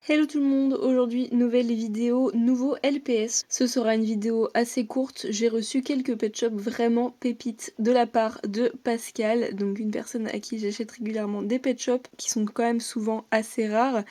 Hello tout le monde, aujourd'hui nouvelle vidéo, nouveau LPS. Ce sera une vidéo assez courte, j'ai reçu quelques pet shops vraiment pépites de la part de Pascal, donc une personne à qui j'achète régulièrement des pet shops qui sont quand même souvent assez rares.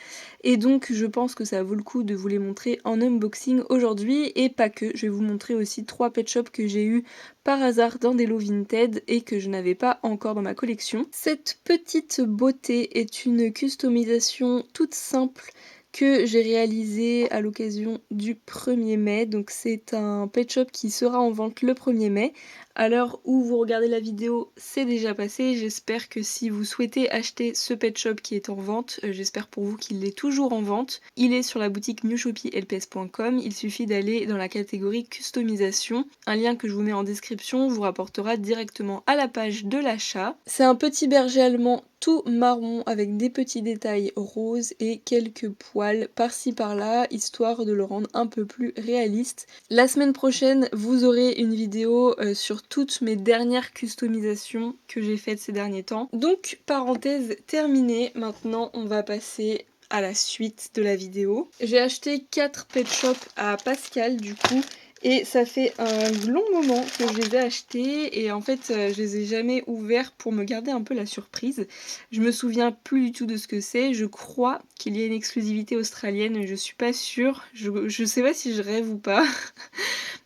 Et donc je pense que ça vaut le coup de vous les montrer en unboxing aujourd'hui et pas que, je vais vous montrer aussi 3 pet shops que j'ai eu par hasard dans des lots Vinted et que je n'avais pas encore dans ma collection. Cette petite beauté est une customisation toute simple que j'ai réalisé à l'occasion du 1er mai. Donc c'est un pet shop qui sera en vente le 1er mai. À l'heure où vous regardez la vidéo, c'est déjà passé. J'espère que si vous souhaitez acheter ce pet shop qui est en vente, j'espère pour vous qu'il est toujours en vente. Il est sur la boutique newshoppylps.com. Il suffit d'aller dans la catégorie customisation. Un lien que je vous mets en description vous rapportera directement à la page de l'achat. C'est un petit berger allemand tout marron avec des petits détails roses et quelques poils par-ci par-là, histoire de le rendre un peu plus réaliste. La semaine prochaine, vous aurez une vidéo sur toutes mes dernières customisations que j'ai faites ces derniers temps. Donc, parenthèse terminée, maintenant on va passer à la suite de la vidéo. J'ai acheté 4 pet shops à Pascal du coup. Et ça fait un long moment que je les ai achetés et en fait je les ai jamais ouverts pour me garder un peu la surprise. Je me souviens plus du tout de ce que c'est, je crois qu'il y a une exclusivité australienne, je suis pas sûre, je sais pas si je rêve ou pas,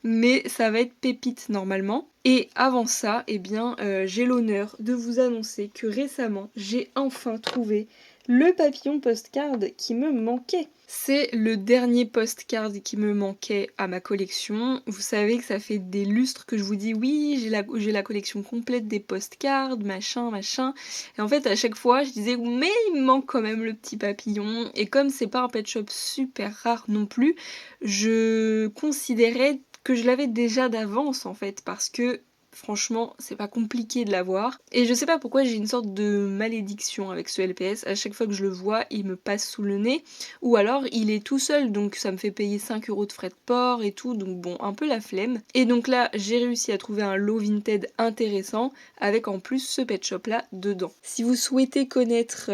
mais ça va être pépite normalement. Et avant ça, eh bien j'ai l'honneur de vous annoncer que récemment j'ai enfin trouvé le papillon postcard qui me manquait. C'est le dernier postcard qui me manquait à ma collection. Vous savez que ça fait des lustres que je vous dis oui, j'ai la collection complète des postcards, machin, machin. Et en fait à chaque fois je disais mais il me manque quand même le petit papillon. Et comme c'est pas un pet shop super rare non plus, je considérais que je l'avais déjà d'avance en fait parce que franchement, c'est pas compliqué de l'avoir. Et je sais pas pourquoi j'ai une sorte de malédiction avec ce LPS. À chaque fois que je le vois, il me passe sous le nez. Ou alors, il est tout seul, donc ça me fait payer 5 € de frais de port et tout. Donc bon, un peu la flemme. Et donc là, j'ai réussi à trouver un lot Vinted intéressant avec en plus ce pet shop là dedans. Si vous souhaitez connaître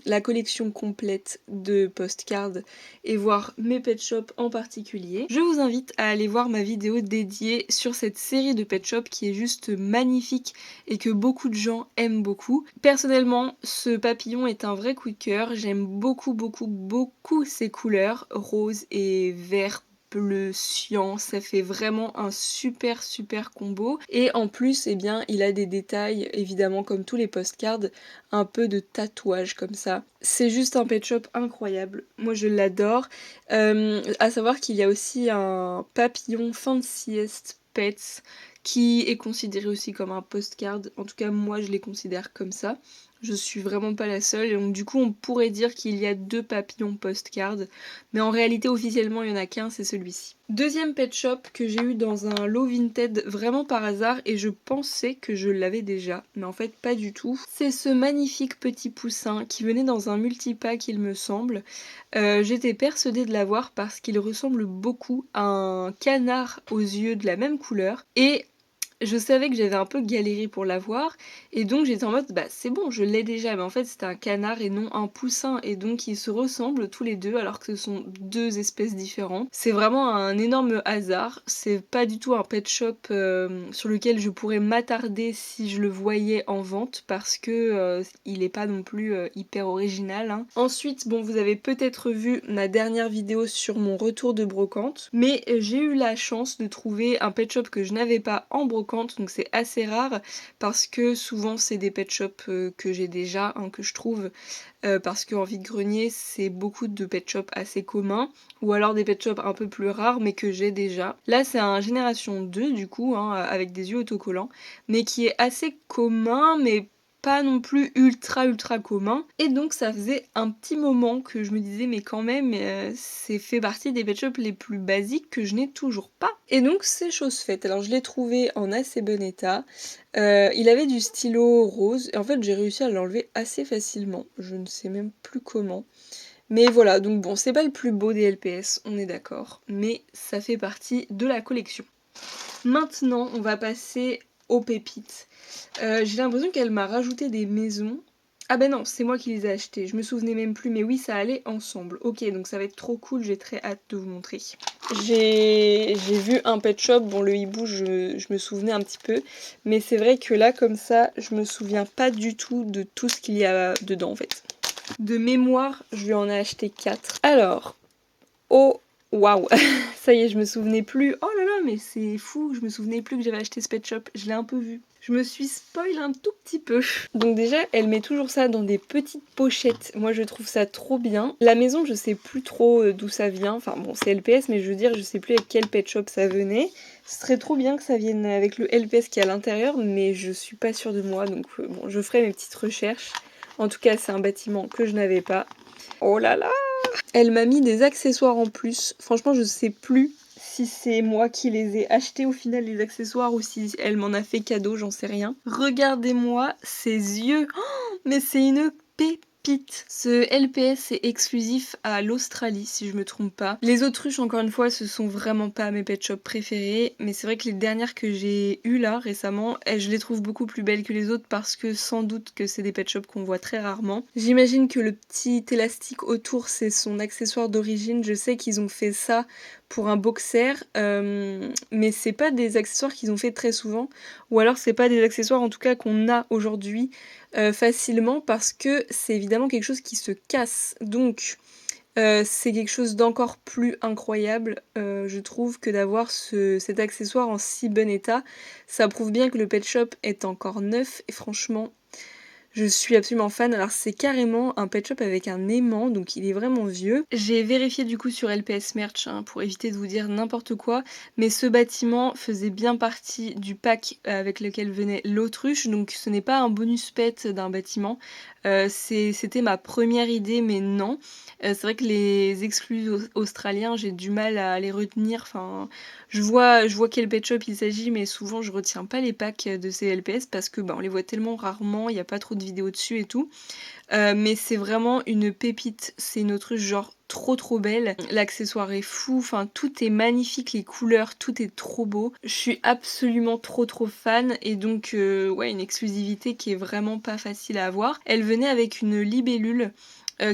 la collection complète de postcards et voir mes pet shops en particulier, je vous invite à aller voir ma vidéo dédiée sur cette série de pet shops qui est juste magnifique et que beaucoup de gens aiment beaucoup. Personnellement, ce papillon est un vrai coup de cœur, j'aime beaucoup beaucoup beaucoup ses couleurs, rose et vert bleu cyan, ça fait vraiment un super combo. Et en plus, eh bien, il a des détails, évidemment comme tous les postcards, un peu de tatouage comme ça. C'est juste un pet shop incroyable, moi je l'adore. À savoir qu'il y a aussi un papillon fin de sieste Pets qui est considéré aussi comme un postcard, en tout cas moi je les considère comme ça. Je suis vraiment pas la seule, et donc du coup on pourrait dire qu'il y a 2 papillons postcard, mais en réalité officiellement il y en a qu'un, c'est celui-ci. Deuxième pet shop que j'ai eu dans un lot Vinted vraiment par hasard, et je pensais que je l'avais déjà, mais en fait pas du tout. C'est ce magnifique petit poussin qui venait dans un multipack il me semble. J'étais persuadée de l'avoir parce qu'il ressemble beaucoup à un canard aux yeux de la même couleur, et je savais que j'avais un peu galéré pour l'avoir, et donc j'étais en mode bah c'est bon, je l'ai déjà, mais en fait c'était un canard et non un poussin, et donc ils se ressemblent tous les deux alors que ce sont 2 espèces différentes. C'est vraiment un énorme hasard, c'est pas du tout un pet shop sur lequel je pourrais m'attarder si je le voyais en vente parce que il est pas non plus hyper original, hein. Ensuite, bon, vous avez peut-être vu ma dernière vidéo sur mon retour de brocante, mais j'ai eu la chance de trouver un pet shop que je n'avais pas en brocante, donc c'est assez rare parce que souvent c'est des pet shops que j'ai déjà, hein, que je trouve, parce qu'en vide-grenier c'est beaucoup de pet shops assez communs, ou alors des pet shops un peu plus rares mais que j'ai déjà. Là c'est un génération 2 du coup, hein, avec des yeux autocollants, mais qui est assez commun mais pas non plus ultra commun, et donc ça faisait un petit moment que je me disais mais quand même c'est fait partie des pet shops les plus basiques que je n'ai toujours pas, et donc c'est chose faite. Alors je l'ai trouvé en assez bon état, il avait du stylo rose et en fait j'ai réussi à l'enlever assez facilement, je ne sais même plus comment. Mais voilà, donc bon, c'est pas le plus beau des LPS, on est d'accord, mais ça fait partie de la collection. Maintenant, on va passer aux pépites. J'ai l'impression qu'elle m'a rajouté des maisons Ah ben non, c'est moi qui les ai achetés, je me souvenais même plus, mais oui, ça allait ensemble. Ok, donc ça va être trop cool, j'ai très hâte de vous montrer. J'ai vu un pet shop, bon le hibou je me souvenais un petit peu, mais c'est vrai que là comme ça, je me souviens pas du tout de tout ce qu'il y a dedans en fait. De mémoire, je lui en ai acheté 4. Alors, oh waouh, ça y est, je me souvenais plus. Oh là là, mais c'est fou, je me souvenais plus que j'avais acheté ce pet shop, je l'ai un peu vu. Je me suis spoil un tout petit peu. Donc déjà, elle met toujours ça dans des petites pochettes. Moi, je trouve ça trop bien. La maison, je sais plus trop d'où ça vient. Enfin bon, c'est LPS, mais je veux dire, je sais plus avec quel pet shop ça venait. Ce serait trop bien que ça vienne avec le LPS qui est à l'intérieur, mais je suis pas sûre de moi. Donc bon, je ferai mes petites recherches. En tout cas, c'est un bâtiment que je n'avais pas. Oh là là! Elle m'a mis des accessoires en plus. Franchement, je sais plus si c'est moi qui les ai achetés au final, les accessoires, ou si elle m'en a fait cadeau, j'en sais rien. Regardez-moi ses yeux. Oh, mais c'est une pépite. Ce LPS est exclusif à l'Australie, si je me trompe pas. Les autruches, encore une fois, ce sont vraiment pas mes pet shops préférés, mais c'est vrai que les dernières que j'ai eues là récemment, je les trouve beaucoup plus belles que les autres parce que sans doute que c'est des pet shops qu'on voit très rarement. J'imagine que le petit élastique autour, c'est son accessoire d'origine. Je sais qu'ils ont fait ça pour un boxer, mais c'est pas des accessoires qu'ils ont fait très souvent, ou alors c'est pas des accessoires en tout cas qu'on a aujourd'hui facilement parce que c'est évidemment quelque chose qui se casse. Donc c'est quelque chose d'encore plus incroyable, je trouve, que d'avoir cet accessoire en si bon état. Ça prouve bien que le pet shop est encore neuf et franchement, je suis absolument fan. Alors c'est carrément un pet shop avec un aimant, donc il est vraiment vieux. J'ai vérifié du coup sur LPS Merch hein, pour éviter de vous dire n'importe quoi, mais ce bâtiment faisait bien partie du pack avec lequel venait l'autruche, donc ce n'est pas un bonus pet d'un bâtiment. C'était ma première idée, mais non. C'est vrai que les exclus australiens, j'ai du mal à les retenir. Enfin, je vois quel pet shop il s'agit, mais souvent je retiens pas les packs de ces LPS parce que bah, on les voit tellement rarement, il n'y a pas trop de vidéos dessus et tout. Mais c'est vraiment une pépite, c'est une autruche genre trop belle. L'accessoire est fou, enfin tout est magnifique, les couleurs, tout est trop beau. Je suis absolument trop fan et donc ouais, une exclusivité qui est vraiment pas facile à avoir. Elle venait avec une libellule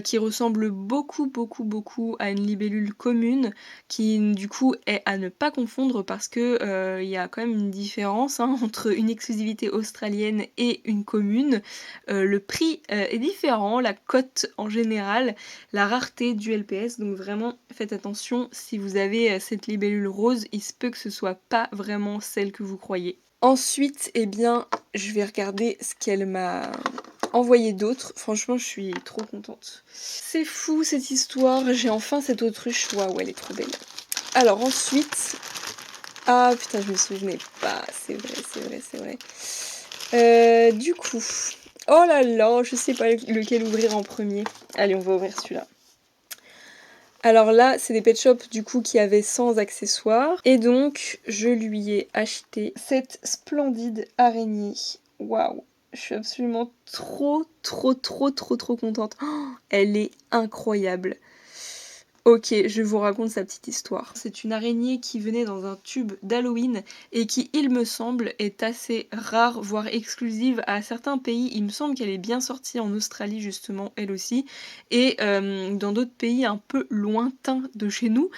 qui ressemble beaucoup à une libellule commune, qui du coup est à ne pas confondre parce que il y a quand même une différence hein, entre une exclusivité australienne et une commune. Le prix est différent, la cote en général, la rareté du LPS, donc vraiment faites attention si vous avez cette libellule rose, il se peut que ce soit pas vraiment celle que vous croyez. Ensuite, eh bien, je vais regarder ce qu'elle m'a envoyé d'autres. Franchement, je suis trop contente. C'est fou cette histoire. J'ai enfin cette autruche. Waouh, elle est trop belle. Alors ensuite... Ah putain, je me souvenais pas. C'est vrai. Du coup... Oh là là, je sais pas lequel ouvrir en premier. Allez, on va ouvrir celui-là. Alors là, c'est des pet shops du coup qui avaient 100 accessoires. Et donc, je lui ai acheté cette splendide araignée. Waouh, je suis absolument trop contente. Oh, elle est incroyable. Ok, je vous raconte sa petite histoire. C'est une araignée qui venait dans un tube d'Halloween et qui, il me semble, est assez rare, voire exclusive à certains pays. Il me semble qu'elle est bien sortie en Australie, justement, elle aussi, et dans d'autres pays un peu lointains de chez nous,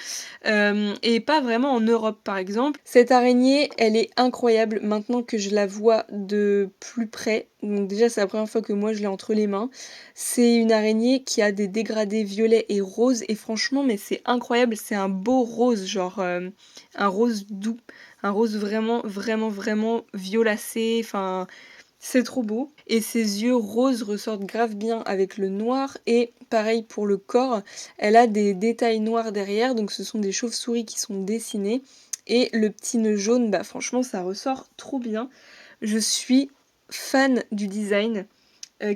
et pas vraiment en Europe, par exemple. Cette araignée, elle est incroyable maintenant que je la vois de plus près. Donc déjà, c'est la première fois que moi je l'ai entre les mains. C'est une araignée qui a des dégradés violets et roses et franchement mais c'est incroyable, c'est un beau rose, genre un rose doux, un rose vraiment violacé, enfin c'est trop beau. Et ses yeux roses ressortent grave bien avec le noir et pareil pour le corps, elle a des détails noirs derrière, donc ce sont des chauves-souris qui sont dessinées et le petit nœud jaune, bah franchement ça ressort trop bien. Je suis fan du design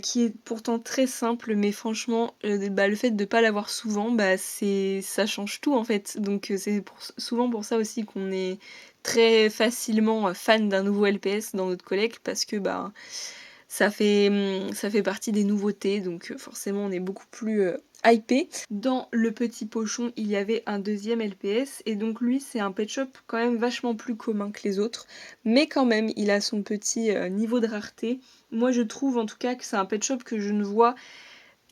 qui est pourtant très simple, mais franchement, le fait de pas l'avoir souvent, bah ça change tout en fait. Donc c'est souvent pour ça aussi qu'on est très facilement fan d'un nouveau LPS dans notre collègue, parce que bah ça fait partie des nouveautés, donc forcément on est beaucoup plus hypé. Dans le petit pochon, il y avait un deuxième LPS, et donc lui c'est un pet shop quand même vachement plus commun que les autres, mais quand même il a son petit niveau de rareté. Moi je trouve en tout cas que c'est un pet shop que je ne vois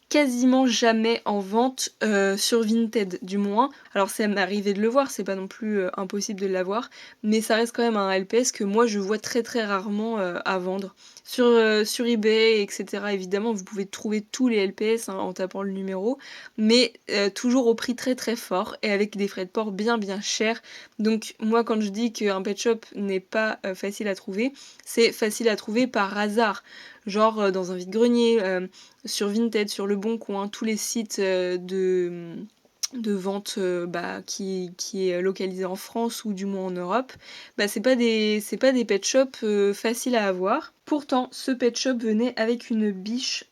quasiment jamais en vente sur Vinted du moins. Alors ça m'est arrivé de le voir, c'est pas non plus impossible de l'avoir, mais ça reste quand même un LPS que moi je vois très très rarement à vendre. Sur eBay, etc. Évidemment, vous pouvez trouver tous les LPS hein, en tapant le numéro, mais toujours au prix très très fort et avec des frais de port bien bien chers. Donc moi quand je dis qu'un pet shop n'est pas facile à trouver, c'est facile à trouver par hasard. Genre dans un vide-grenier, sur Vinted, sur Le Bon Coin, tous les sites de vente qui est localisé en France ou du moins en Europe, bah c'est pas des pet shops faciles à avoir. Pourtant, ce pet shop venait avec une biche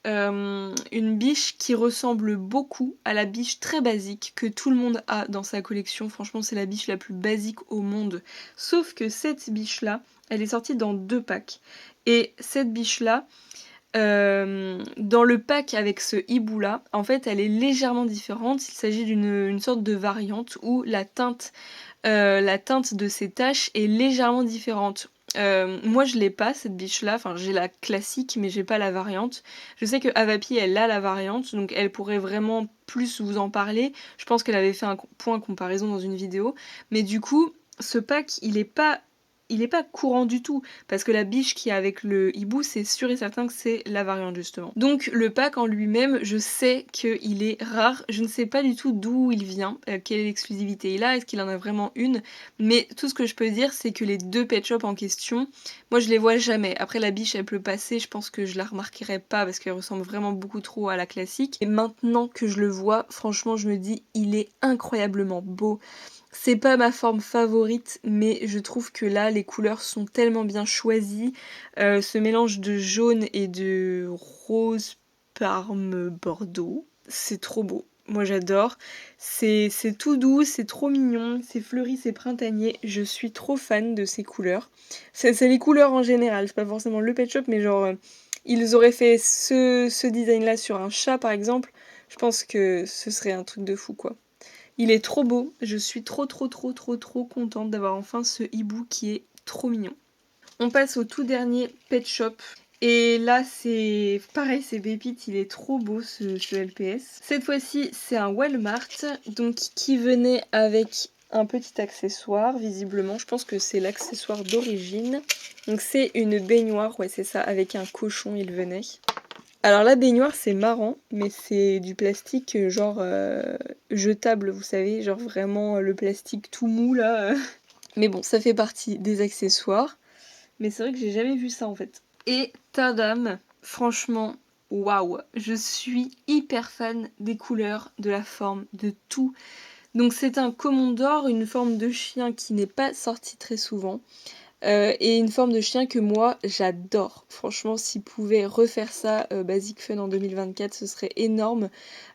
qui ressemble beaucoup à la biche très basique que tout le monde a dans sa collection. Franchement, c'est la biche la plus basique au monde. Sauf que cette biche-là, elle est sortie dans 2 packs. Et cette biche-là, dans le pack avec ce hibou là, en fait elle est légèrement différente. Il s'agit d'une sorte de variante où la teinte de ses taches est légèrement différente. Moi je l'ai pas cette biche là, enfin j'ai la classique mais j'ai pas la variante. Je sais que Avapi elle a la variante donc elle pourrait vraiment plus vous en parler. Je pense qu'elle avait fait un point comparaison dans une vidéo. Mais du coup ce pack il est pas courant du tout, parce que la biche qui est avec le hibou, c'est sûr et certain que c'est la variante justement. Donc le pack en lui-même, je sais qu'il est rare, je ne sais pas du tout d'où il vient, quelle exclusivité il a, est-ce qu'il en a vraiment une, mais tout ce que je peux dire c'est que les 2 pet shops en question, moi je les vois jamais. Après la biche elle peut passer, je pense que je la remarquerai pas parce qu'elle ressemble vraiment beaucoup trop à la classique. Et maintenant que je le vois, franchement je me dis il est incroyablement beau. C'est pas ma forme favorite, mais je trouve que là, les couleurs sont tellement bien choisies. Ce mélange de jaune et de rose parme bordeaux, c'est trop beau. Moi j'adore. C'est tout doux, c'est trop mignon, c'est fleuri, c'est printanier. Je suis trop fan de ces couleurs. C'est les couleurs en général, c'est pas forcément le pet shop, mais genre, ils auraient fait ce design-là sur un chat par exemple. Je pense que ce serait un truc de fou quoi. Il est trop beau, je suis trop contente d'avoir enfin ce hibou qui est trop mignon. On passe au tout dernier pet shop. Et là c'est pareil, c'est pépite, il est trop beau ce LPS. Cette fois-ci c'est un Walmart, donc qui venait avec un petit accessoire, visiblement, je pense que c'est l'accessoire d'origine. Donc c'est une baignoire, ouais c'est ça, avec un cochon il venait. Alors la baignoire c'est marrant, mais c'est du plastique genre jetable, vous savez, genre vraiment le plastique tout mou là. Mais bon, ça fait partie des accessoires. Mais c'est vrai que j'ai jamais vu ça en fait. Et tadam, franchement, waouh, je suis hyper fan des couleurs, de la forme, de tout. Donc c'est un Commandor, une forme de chien qui n'est pas sortie très souvent. Et une forme de chien que moi j'adore. Franchement, s'ils pouvaient refaire ça Basic Fun en 2024, ce serait énorme.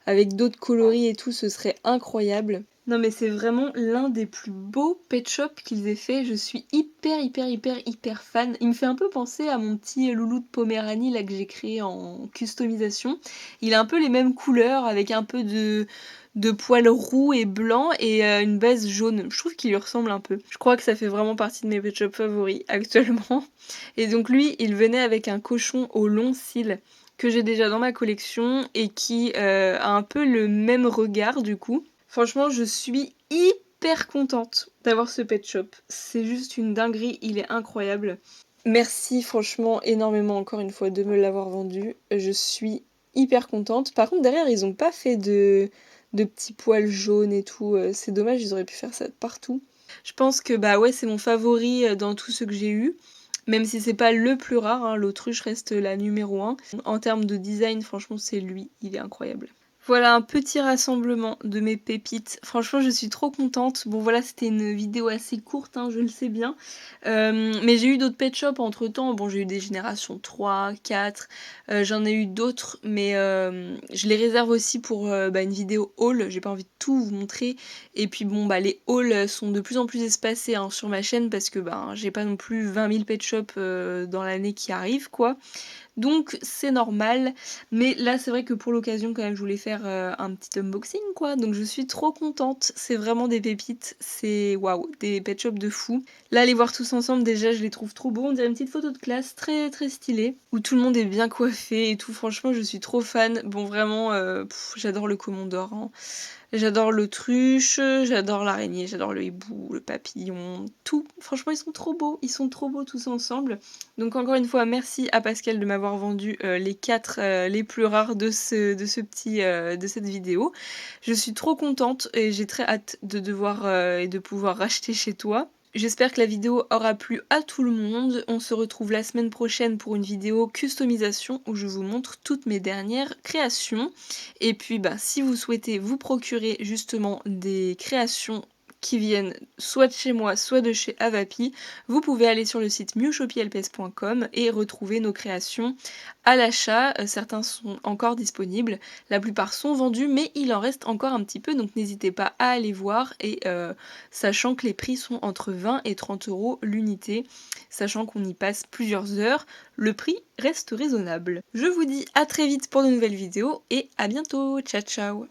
Avec d'autres coloris et tout, ce serait incroyable. Non mais c'est vraiment l'un des plus beaux pet shops qu'ils aient fait. Je suis hyper fan. Il me fait un peu penser à mon petit loulou de Poméranie là que j'ai créé en customisation. Il a un peu les mêmes couleurs avec un peu de poils roux et blancs et une base jaune. Je trouve qu'il lui ressemble un peu. Je crois que ça fait vraiment partie de mes pet shops favoris actuellement. Et donc lui, il venait avec un cochon aux longs cils que j'ai déjà dans ma collection et qui a un peu le même regard du coup. Franchement, je suis hyper contente d'avoir ce pet shop. C'est juste une dinguerie, il est incroyable. Merci franchement énormément encore une fois de me l'avoir vendu. Je suis hyper contente. Par contre derrière ils ont pas fait de petits poils jaunes et tout. C'est dommage, ils auraient pu faire ça de partout. Je pense que bah ouais c'est mon favori dans tous ceux que j'ai eu. Même si c'est pas le plus rare, hein, l'autruche reste la numéro 1. En termes de design, franchement c'est lui, il est incroyable. Voilà un petit rassemblement de mes pépites. Franchement, je suis trop contente. Bon voilà, c'était une vidéo assez courte, hein, je le sais bien. Mais j'ai eu d'autres pet shops entre temps. Bon, j'ai eu des générations 3, 4. J'en ai eu d'autres, mais je les réserve aussi pour une vidéo haul. J'ai pas envie de tout vous montrer. Et puis bon, bah les hauls sont de plus en plus espacés hein, sur ma chaîne parce que j'ai pas non plus 20 000 pet shops dans l'année qui arrive, quoi. Donc c'est normal, mais là c'est vrai que pour l'occasion quand même je voulais faire, un petit unboxing quoi, donc je suis trop contente. C'est vraiment des pépites, c'est waouh, des pet shop de fou. Là, les voir tous ensemble déjà je les trouve trop beaux, on dirait une petite photo de classe très, très stylée, où tout le monde est bien coiffé et tout. Franchement je suis trop fan. Bon vraiment, j'adore le Commandeur, hein. J'adore l'autruche, j'adore l'araignée, j'adore le hibou, le papillon, tout. Franchement, ils sont trop beaux tous ensemble. Donc encore une fois, merci à Pascal de m'avoir vendu, les 4 les plus rares de cette vidéo. Je suis trop contente et j'ai très hâte de devoir, et de pouvoir racheter chez toi. J'espère que la vidéo aura plu à tout le monde. On se retrouve la semaine prochaine pour une vidéo customisation où je vous montre toutes mes dernières créations. Et puis bah, si vous souhaitez vous procurer justement des créations qui viennent soit de chez moi, soit de chez Avapi, vous pouvez aller sur le site miushopielpes.com et retrouver nos créations à l'achat. Certains sont encore disponibles, la plupart sont vendus, mais il en reste encore un petit peu, donc n'hésitez pas à aller voir, et sachant que les prix sont entre 20 et 30 € l'unité, sachant qu'on y passe plusieurs heures, le prix reste raisonnable. Je vous dis à très vite pour de nouvelles vidéos et à bientôt, ciao ciao.